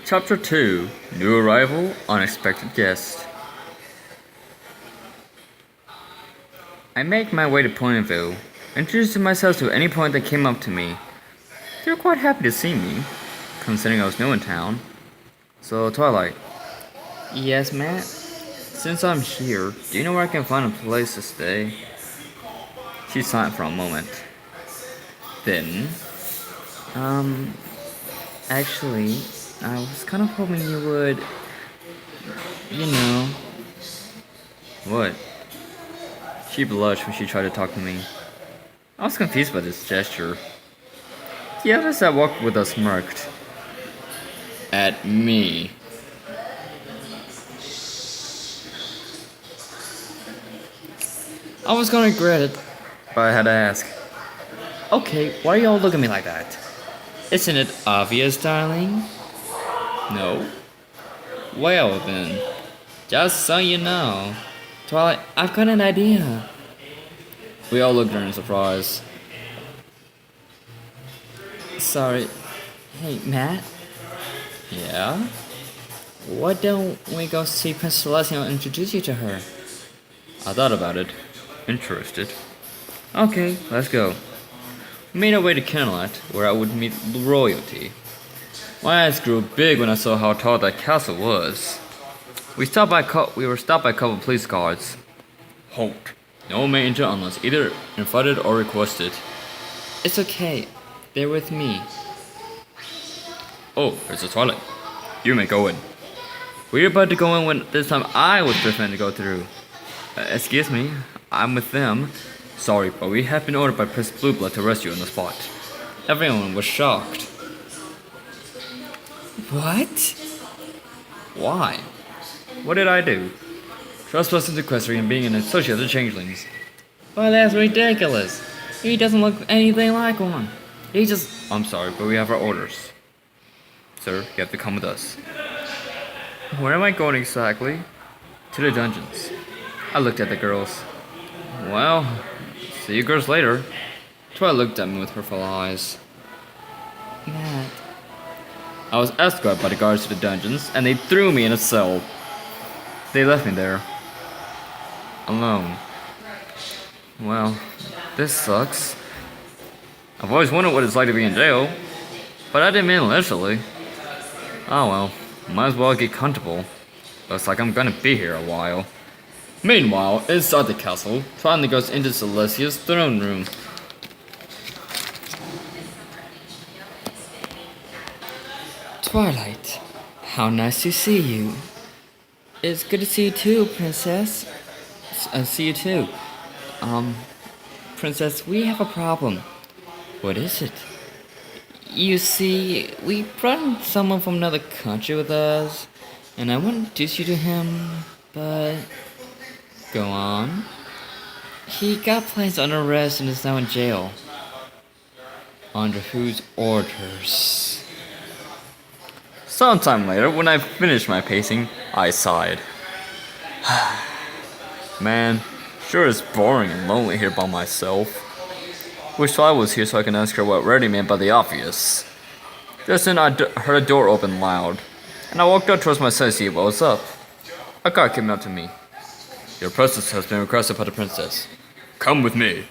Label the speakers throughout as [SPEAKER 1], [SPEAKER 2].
[SPEAKER 1] Chapter 2 New Arrival, Unexpected Guest. I make my way to Ponyville, introducing myself to any point that came up to me. They were quite happy to see me, considering I was new in town. So, Twilight. Yes, Matt? Since I'm here, do you know where I can find a place to stay? She silent for a moment. Then, actually, I was kind of hoping you would, you know. What? She blushed when she tried to talk to me. I was confused by this gesture. The others that walked with us smirked. At me. I was gonna regret it, but I had to ask. Okay, why are y'all looking at me like that? Isn't it obvious, darling? No? Well then, just so you know, Twilight, I've got an idea. We all looked at her in surprise. Sorry. Hey, Matt? Yeah? Why don't we go see Princess Celestia and introduce you to her? I thought about it. Interested. Okay, let's go. We made our way to Candlelight, where I would meet royalty. My eyes grew big when I saw how tall that castle was. We were stopped by a couple of police guards. Halt. No may enter unless either invited or requested. It's okay. They're with me. Oh, there's a toilet. You may go in. We were about to go in when this time I was prevented to go through. Excuse me, I'm with them. Sorry, but we have been ordered by Prince Blueblood to arrest you on the spot. Everyone was shocked. What? Why? What did I do? Trespassing to equestrian and being an associate of the changelings. Well, that's ridiculous. He doesn't look anything like one. He just... I'm sorry, but we have our orders. Sir, you have to come with us. Where am I going exactly? To the dungeons. I looked at the girls. Well, see you girls later. Twilight looked at me with her full eyes. Matt. I was escorted by the guards to the dungeons, and they threw me in a cell. They left me there. Alone. Well, this sucks. I've always wondered what it's like to be in jail, but I didn't mean it literally. Oh well, might as well get comfortable. Looks like I'm gonna be here a while. Meanwhile, inside the castle, Twilight goes into Celestia's throne room. Twilight, how nice to see you. It's good to see you too, Princess. See you too. Princess, we have a problem. What is it? You see, we brought someone from another country with us, and I want to introduce you to him, but... Go on. He got placed under arrest and is now in jail. Under whose orders? Sometime later, when I finished my pacing, I sighed. Man, sure is boring and lonely here by myself. Wish I was here so I can ask her what Reddy meant by the obvious. Just then I heard a door open loud, and I walked up towards my son to see what was up. A guard came up to me. Your presence has been requested by the princess. Come with me.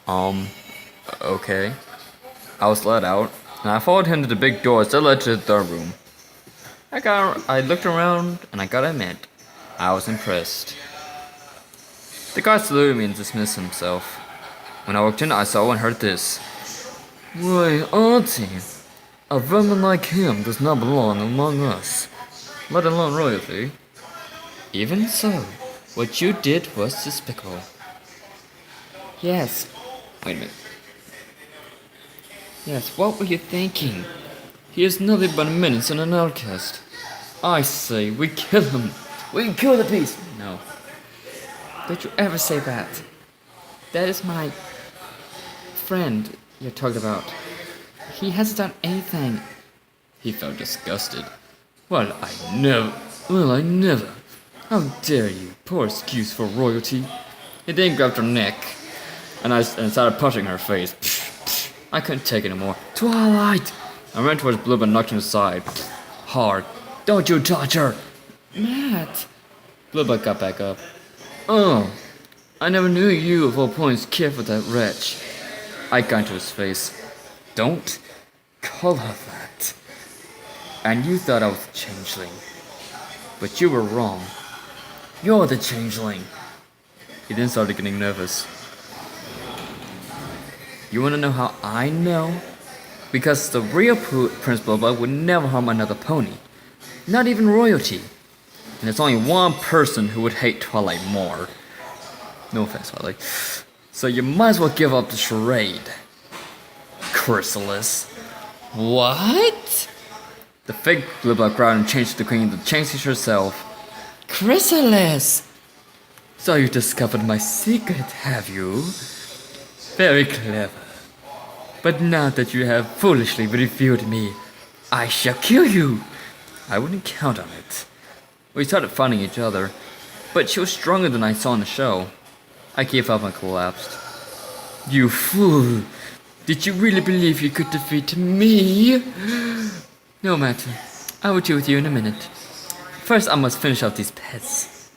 [SPEAKER 1] Okay. I was let out, and I followed him to the big doors that led to the third room. I looked around, and I gotta admit, I was impressed. The guard saluted me and dismissed himself. When I walked in, I saw and heard this. Why, Auntie, a vermin like him does not belong among us, let alone royalty. Even so, what you did was despicable. Yes. Wait a minute. Yes, what were you thinking? He is nothing but a menace and an outcast. I say, we kill him. We kill the beast. No. Don't you ever say that. That is my friend you talked about. He hasn't done anything. He felt disgusted. Well, I never. How dare you? Poor excuse for royalty. He then grabbed her neck, and started punching her face. I couldn't take it anymore. Twilight! I ran towards Blue and knocked him aside. hard. Don't you touch her! Matt! Blubber got back up. Oh, I never knew you of all points cared for that wretch. I got into his face. Don't call her that. And you thought I was a changeling. But you were wrong. You're the changeling. He then started getting nervous. You wanna know how I know? Because the real Prince Blubber would never harm another pony. Not even royalty. And there's only one person who would hate Twilight more. No offense, Twilight. So you might as well give up the charade. Chrysalis. What? The fake Blubber growled and changed the queen to change herself. Chrysalis! So you discovered my secret, have you? Very clever. But now that you have foolishly revealed me, I shall kill you. I wouldn't count on it. We started fighting each other, but she was stronger than I saw in the show. I gave up and collapsed. You fool! Did you really believe you could defeat me? No matter. I will deal with you in a minute. First, I must finish off these pets.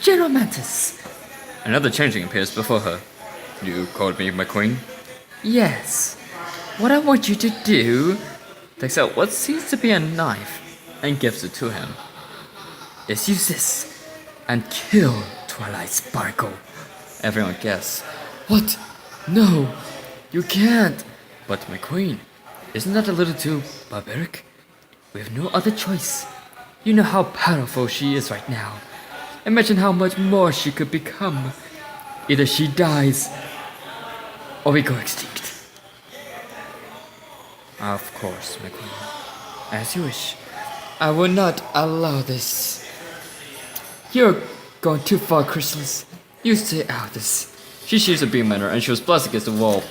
[SPEAKER 1] General Mantis! Another changeling appears before her. You called me my queen? Yes. What I want you to do, takes out what seems to be a knife and gives it to him, is use this and kill Twilight Sparkle. Everyone guess. What? No, you can't. But my queen, isn't that a little too barbaric? We have no other choice. You know how powerful she is right now. Imagine how much more she could become. Either she dies or we go extinct. Of course, my queen. As you wish. I will not allow this. You're going too far, Chrysalis. You stay out of this. She shoots a beam at her and she was blasted against the wall.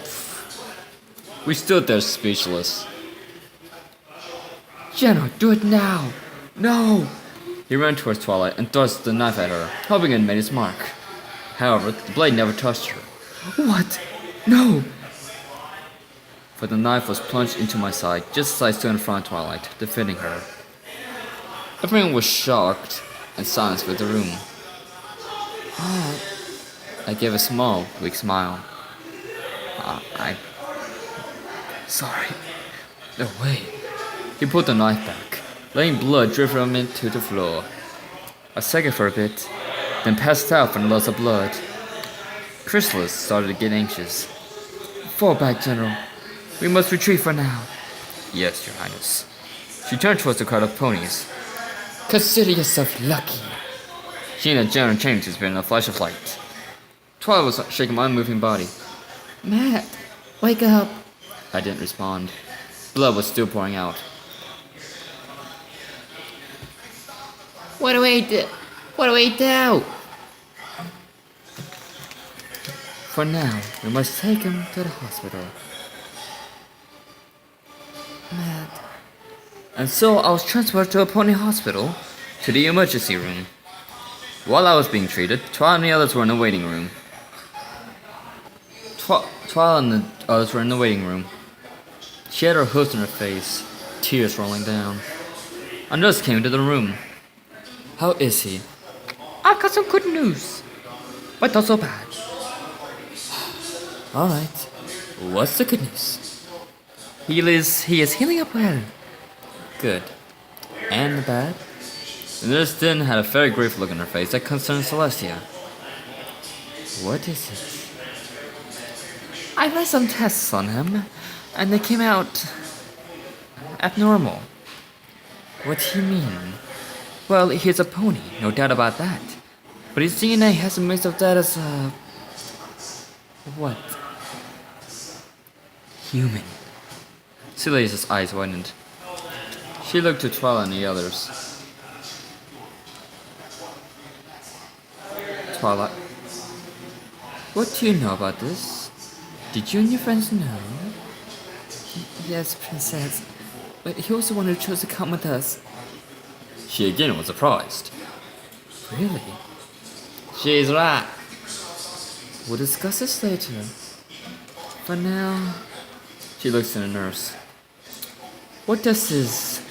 [SPEAKER 1] We stood there speechless. General, do it now. No. He ran towards Twilight and thrust the knife at her, hoping it made its mark. However, the blade never touched her. What? No. For the knife was plunged into my side, just as I stood in front of Twilight, defending her. Everyone was shocked, and silence filled the room. I gave a small, weak smile. I'm sorry. No way. He pulled the knife back, letting blood drip from it to the floor. I seconded for a bit, then passed out from the loss of blood. Chrysalis started to get anxious. Fall back, General. We must retreat for now. Yes, Your Highness. She turned towards the crowd of ponies. Consider yourself lucky. She and the general changed his in a flash of light. Twilight was shaking my unmoving body. Matt, wake up. I didn't respond. Blood was still pouring out. What do we do? What do we do? For now, we must take him to the hospital. Matt. And so I was transferred to a pony hospital, to the emergency room. While I was being treated, Twilight and the others were in the waiting room. Twilight and the others were in the waiting room. She had her hoods in her face, tears rolling down. A nurse came into the room. How is he? I've got some good news, but not so bad. Alright, what's the good news? He is healing up well. Good. And the bad? The nurse then had a very grave look on her face that concerned Celestia. What is it? I ran some tests on him, and they came out abnormal. What do you mean? Well, he's a pony, no doubt about that. But his DNA has a mix of that as what? Human. Celestia's eyes widened. She looked to Twilight and the others. Twilight, what do you know about this? Did you and your friends know? Yes, Princess. But he was the one who chose to come with us. She again was surprised. Really? She's right. We'll discuss this later. For now, she looks at the nurse. What does his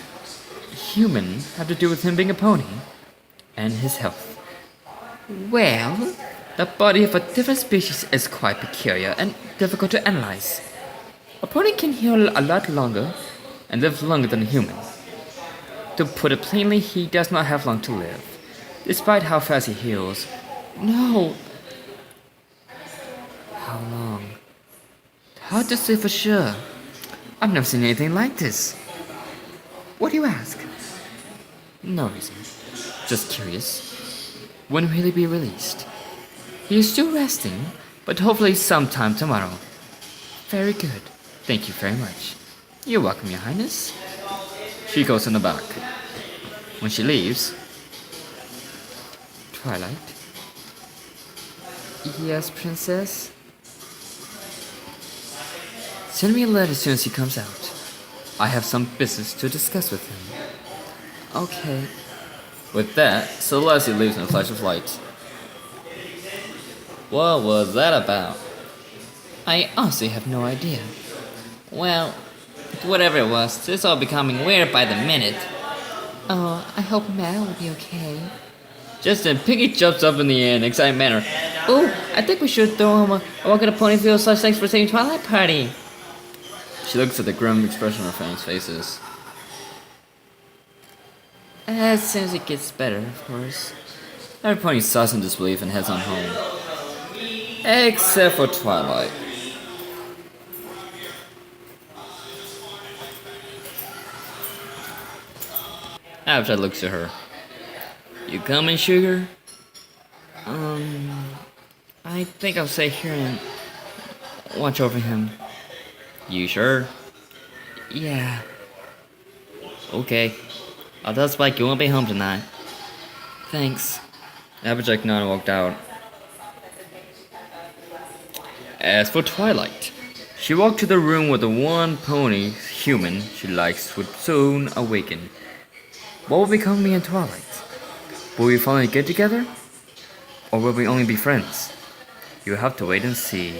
[SPEAKER 1] human have to do with him being a pony? And his health? Well, the body of a different species is quite peculiar and difficult to analyze. A pony can heal a lot longer and live longer than a human. To put it plainly, he does not have long to live, despite how fast he heals. No. How long? Hard to say for sure. I've never seen anything like this. What do you ask? No reason. Just curious. When will he be released? He is still resting, but hopefully sometime tomorrow. Very good. Thank you very much. You're welcome, Your Highness. She goes in the back. When she leaves... Twilight? Yes, Princess? Send me a letter as soon as he comes out. I have some business to discuss with him. Okay. With that, Celestia leaves in a flash of light. What was that about? I honestly have no idea. Well, whatever it was, it's all becoming weird by the minute. Oh, I hope Matt will be okay. Just then, Piggy jumps up in the air in an excited manner. Oh, I think we should throw him a walk at a ponyfield / thanks for saving Twilight party. She looks at the grim expression on her friends' faces. As soon as it gets better, of course. Every pony sighs in disbelief and heads on home. Except for Twilight. After looks at her. You coming, Sugar? I think I'll stay here and watch over him. You sure? Yeah. Okay. I'll tell Spike you won't be home tonight. Thanks. Applejack nodded and walked out. As for Twilight, she walked to the room where the one pony human she likes would soon awaken. What will become of me and Twilight? Will we finally get together? Or will we only be friends? You'll have to wait and see.